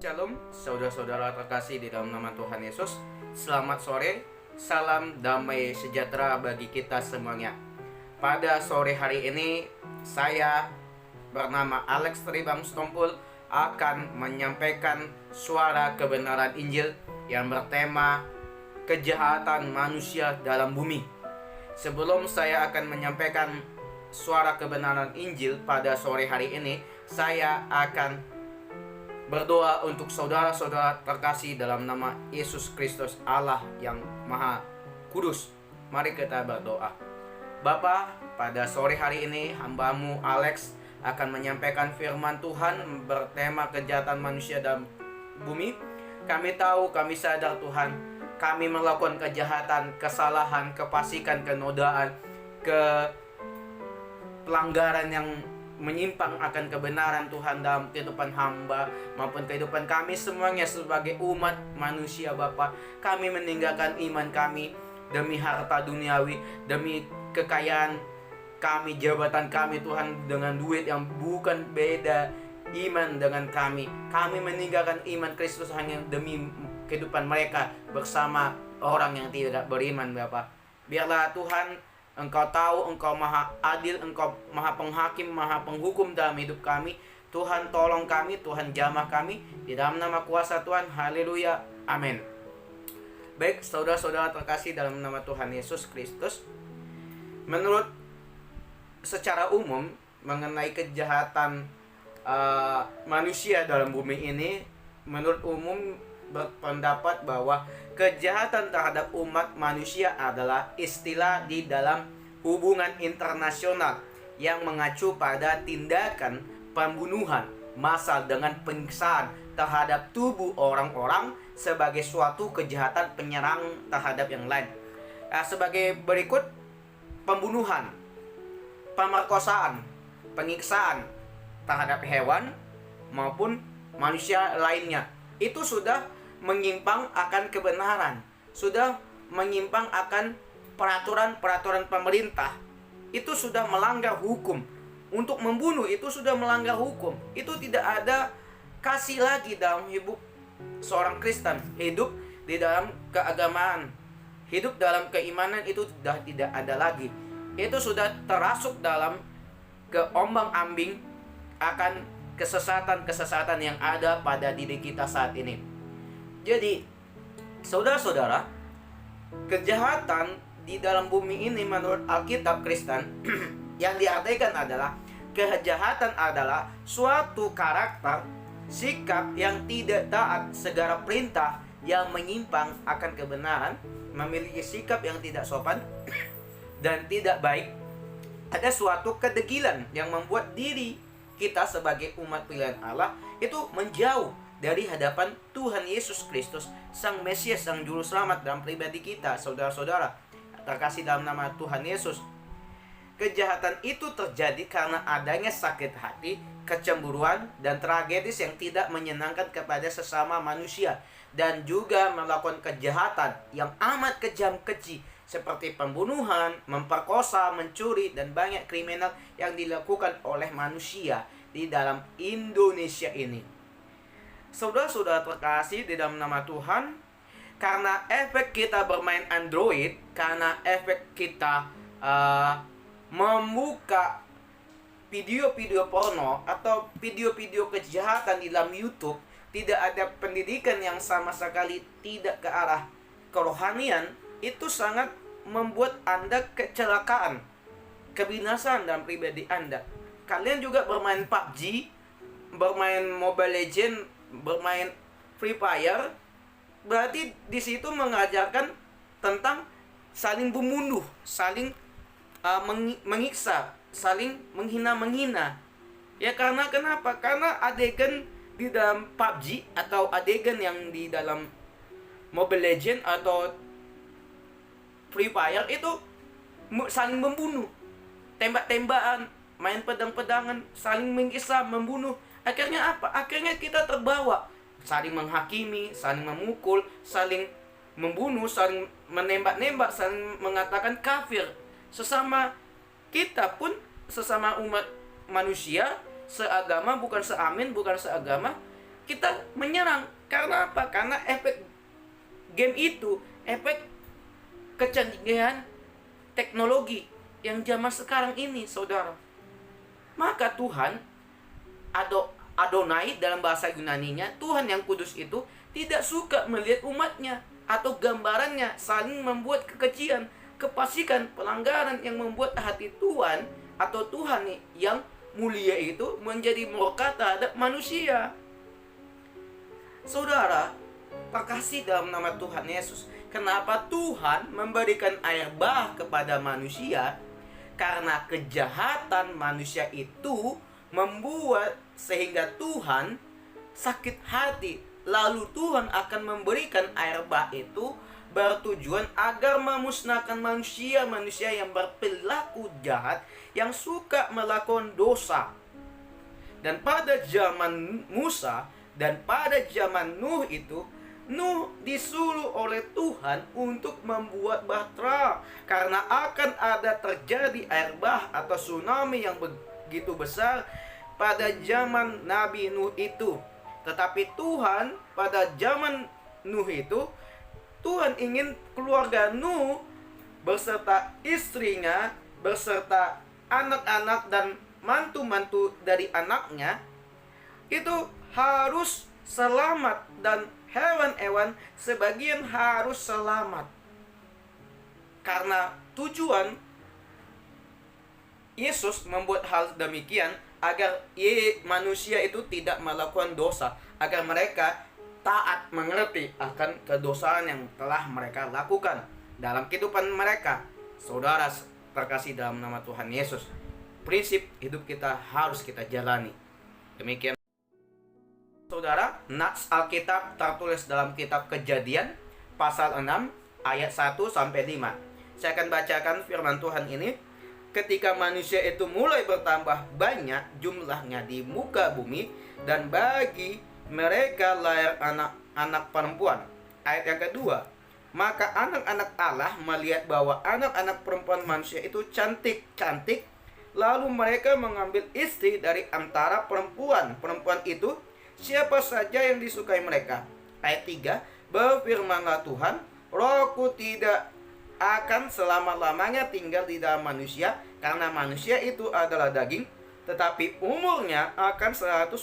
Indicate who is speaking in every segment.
Speaker 1: Shalom, saudara-saudara terkasih di dalam nama Tuhan Yesus. Selamat sore, salam damai sejahtera bagi kita semuanya. Pada sore hari ini, saya bernama Alex Tribang Stompul akan menyampaikan suara kebenaran Injil yang bertema kejahatan manusia dalam bumi. Sebelum saya akan menyampaikan suara kebenaran Injil pada sore hari ini, saya akan berdoa untuk saudara-saudara terkasih dalam nama Yesus Kristus, Allah yang Maha Kudus. Mari kita berdoa. Bapa, pada sore hari ini hambamu Alex akan menyampaikan firman Tuhan bertema kejahatan manusia dalam bumi. Kami tahu, kami sadar Tuhan, kami melakukan kejahatan, kesalahan, kefasikan, kenodaan, pelanggaran yang menyimpang akan kebenaran Tuhan dalam kehidupan hamba maupun kehidupan kami semuanya sebagai umat manusia. Bapa, kami meninggalkan iman kami demi harta duniawi, demi kekayaan kami, jabatan kami Tuhan, dengan duit yang bukan beda iman dengan kami. Kami meninggalkan iman Kristus hanya demi kehidupan mereka bersama orang yang tidak beriman. Bapa, biarlah Tuhan, Engkau tahu, Engkau maha adil, Engkau maha penghakim, maha penghukum dalam hidup kami. Tuhan, tolong kami, Tuhan jamah kami, di dalam nama kuasa Tuhan. Haleluya, amin. Baik, saudara-saudara terkasih dalam nama Tuhan Yesus Kristus, menurut secara umum mengenai kejahatan manusia dalam bumi ini, menurut umum berpendapat bahwa kejahatan terhadap umat manusia adalah istilah di dalam hubungan internasional yang mengacu pada tindakan pembunuhan massal dengan penyiksaan terhadap tubuh orang-orang sebagai suatu kejahatan penyerang terhadap yang lain. Sebagai berikut: pembunuhan, pemerkosaan, penyiksaan terhadap hewan maupun manusia lainnya. Itu sudah menyimpang akan kebenaran, sudah menyimpang akan peraturan-peraturan pemerintah. Itu sudah melanggar hukum. Untuk membunuh itu sudah melanggar hukum. Itu tidak ada kasih lagi dalam hidup seorang Kristen. Hidup di dalam keagamaan, hidup dalam keimanan itu sudah tidak ada lagi. Itu sudah terasuk dalam keombang-ambing akan kesesatan-kesesatan yang ada pada diri kita saat ini. Jadi, saudara-saudara, kejahatan di dalam bumi ini menurut Alkitab Kristen yang diartikan adalah kejahatan adalah suatu karakter, sikap yang tidak taat segala perintah, yang menyimpang akan kebenaran, memiliki sikap yang tidak sopan dan tidak baik. Ada suatu kedegilan yang membuat diri kita sebagai umat pilihan Allah itu menjauh dari hadapan Tuhan Yesus Kristus, Sang Mesias, Sang Juru Selamat dalam pribadi kita. Saudara-saudara terkasih dalam nama Tuhan Yesus, kejahatan itu terjadi karena adanya sakit hati, kecemburuan, dan tragedis yang tidak menyenangkan kepada sesama manusia, dan juga melakukan kejahatan yang amat kejam keji seperti pembunuhan, memperkosa, mencuri, dan banyak kriminal yang dilakukan oleh manusia di dalam Indonesia ini. Saudara-saudara terkasih di dalam nama Tuhan, karena efek kita bermain Android, karena efek kita membuka video-video porno atau video-video kejahatan di dalam YouTube, tidak ada pendidikan yang sama sekali tidak ke arah kerohanian, itu sangat membuat Anda kecelakaan, kebinasaan dalam pribadi Anda. Kalian juga bermain PUBG, bermain Mobile Legends, bermain Free Fire, berarti di situ mengajarkan tentang saling membunuh, saling mengiksa, saling menghina-menghina. Ya, karena kenapa? Karena adegan di dalam PUBG atau adegan yang di dalam Mobile Legends atau Free Fire itu saling membunuh, tembak-tembakan, main pedang-pedangan, saling mengiksa, membunuh. Akhirnya apa? Akhirnya kita terbawa, saling menghakimi, saling memukul, saling membunuh, saling menembak-nembak, saling mengatakan kafir. Sesama kita pun, sesama umat manusia, seagama bukan seamin, bukan seagama, kita menyerang. Karena apa? Karena efek game itu, efek kecanggihan teknologi yang zaman sekarang ini, saudara. Maka Tuhan, Adonai dalam bahasa Yunaninya, Tuhan yang kudus itu tidak suka melihat umatnya atau gambarannya saling membuat kekejian, kefasikan, pelanggaran yang membuat hati Tuhan atau Tuhan yang mulia itu menjadi murka terhadap manusia. Saudara, terkasih dalam nama Tuhan Yesus, kenapa Tuhan memberikan air bah kepada manusia? Karena kejahatan manusia itu membuat sehingga Tuhan sakit hati. Lalu Tuhan akan memberikan air bah itu bertujuan agar memusnahkan manusia-manusia yang berperilaku jahat, yang suka melakukan dosa. Dan pada zaman Musa dan pada zaman Nuh itu, Nuh disuruh oleh Tuhan untuk membuat bahtera karena akan ada terjadi air bah atau tsunami yang begitu besar pada zaman Nabi Nuh itu. Tetapi Tuhan pada zaman Nuh itu, Tuhan ingin keluarga Nuh beserta istrinya, beserta anak-anak dan mantu-mantu dari anaknya itu harus selamat, dan hewan-hewan sebagian harus selamat. Karena tujuan Yesus membuat hal demikian agar manusia itu tidak melakukan dosa, agar mereka taat mengerti akan kedosaan yang telah mereka lakukan dalam kehidupan mereka. Saudara terkasih dalam nama Tuhan Yesus, prinsip hidup kita harus kita jalani. Demikian saudara, nats Alkitab tertulis dalam kitab Kejadian pasal 6 ayat 1 sampai 5. Saya akan bacakan firman Tuhan ini. Ketika manusia itu mulai bertambah banyak jumlahnya di muka bumi, dan bagi mereka lahir anak-anak perempuan. Ayat yang kedua, maka anak-anak Allah melihat bahwa anak-anak perempuan manusia itu cantik-cantik, lalu mereka mengambil istri dari antara perempuan itu siapa saja yang disukai mereka. Ayat 3, berfirmanlah Tuhan, Rohku tidak akan selama-lamanya tinggal di dalam manusia, karena manusia itu adalah daging, tetapi umurnya akan 120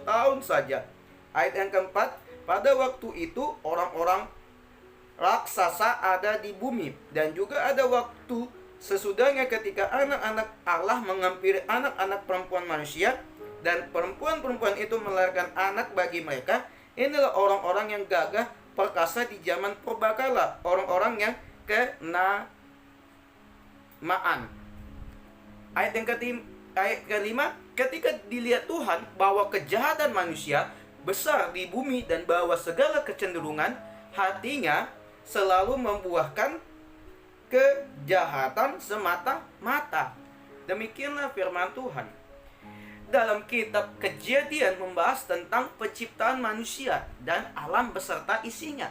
Speaker 1: tahun saja. Ayat yang keempat, pada waktu itu orang-orang raksasa ada di bumi, dan juga ada waktu sesudahnya ketika anak-anak Allah menghampiri anak-anak perempuan manusia, dan perempuan-perempuan itu melahirkan anak bagi mereka. Inilah orang-orang yang gagah perkasa di zaman purbakala, orang-orang yang kenamaan. Ayat kelima, ketika dilihat Tuhan bahwa kejahatan manusia besar di bumi dan bahwa segala kecenderungan hatinya selalu membuahkan kejahatan semata-mata. Demikianlah firman Tuhan. Dalam kitab Kejadian membahas tentang penciptaan manusia dan alam beserta isinya.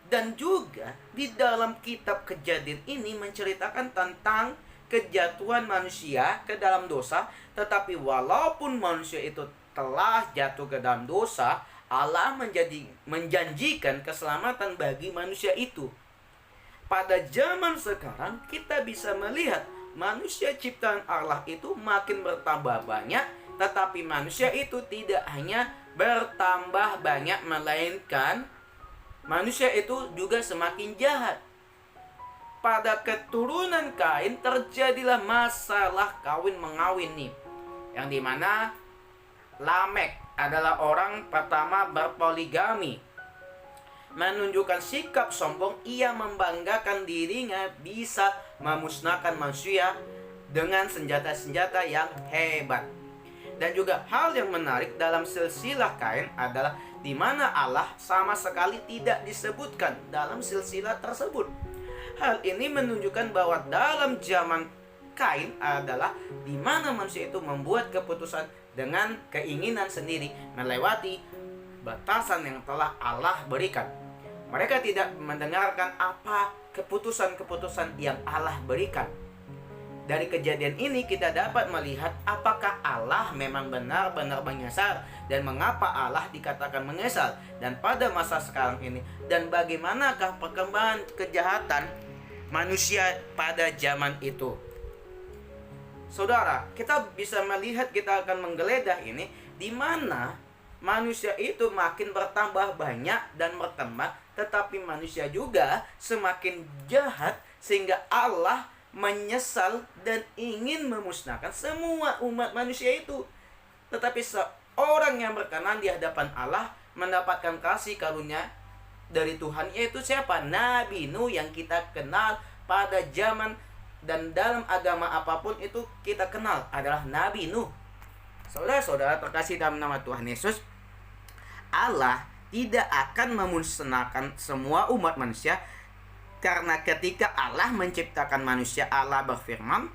Speaker 1: Dan juga di dalam kitab Kejadian ini menceritakan tentang kejatuhan manusia ke dalam dosa. Tetapi walaupun manusia itu telah jatuh ke dalam dosa, Allah menjanjikan keselamatan bagi manusia itu. Pada zaman sekarang kita bisa melihat manusia ciptaan Allah itu makin bertambah banyak, tetapi manusia itu tidak hanya bertambah banyak, melainkan manusia itu juga semakin jahat. Pada keturunan Kain terjadilah masalah kawin mengawin nih, yang dimana Lamek adalah orang pertama berpoligami, menunjukkan sikap sombong. Ia membanggakan dirinya bisa memusnahkan manusia dengan senjata-senjata yang hebat. Dan juga hal yang menarik dalam silsilah Kain adalah di mana Allah sama sekali tidak disebutkan dalam silsilah tersebut. Hal ini menunjukkan bahwa dalam zaman Kain adalah di mana manusia itu membuat keputusan dengan keinginan sendiri, melewati batasan yang telah Allah berikan. Mereka tidak mendengarkan apa keputusan-keputusan yang Allah berikan. Dari kejadian ini kita dapat melihat apakah Allah memang benar-benar menyesal dan mengapa Allah dikatakan menyesal dan pada masa sekarang ini, dan bagaimanakah perkembangan kejahatan manusia pada zaman itu. Saudara, kita bisa melihat, kita akan menggeledah ini, di mana manusia itu makin bertambah banyak dan berkembang, tetapi manusia juga semakin jahat sehingga Allah menyesal dan ingin memusnahkan semua umat manusia itu. Tetapi seorang yang berkenan di hadapan Allah mendapatkan kasih karunia dari Tuhan, yaitu siapa? Nabi Nuh, yang kita kenal pada zaman dan dalam agama apapun itu kita kenal adalah Nabi Nuh. Saudara-saudara terkasih dalam nama Tuhan Yesus, Allah tidak akan memusnahkan semua umat manusia, karena ketika Allah menciptakan manusia, Allah berfirman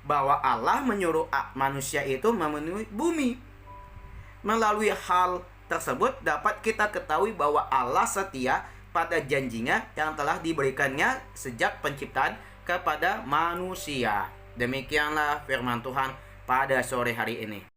Speaker 1: bahwa Allah menyuruh manusia itu memenuhi bumi. Melalui hal tersebut dapat kita ketahui bahwa Allah setia pada janjinya yang telah diberikannya sejak penciptaan kepada manusia. Demikianlah firman Tuhan pada sore hari ini.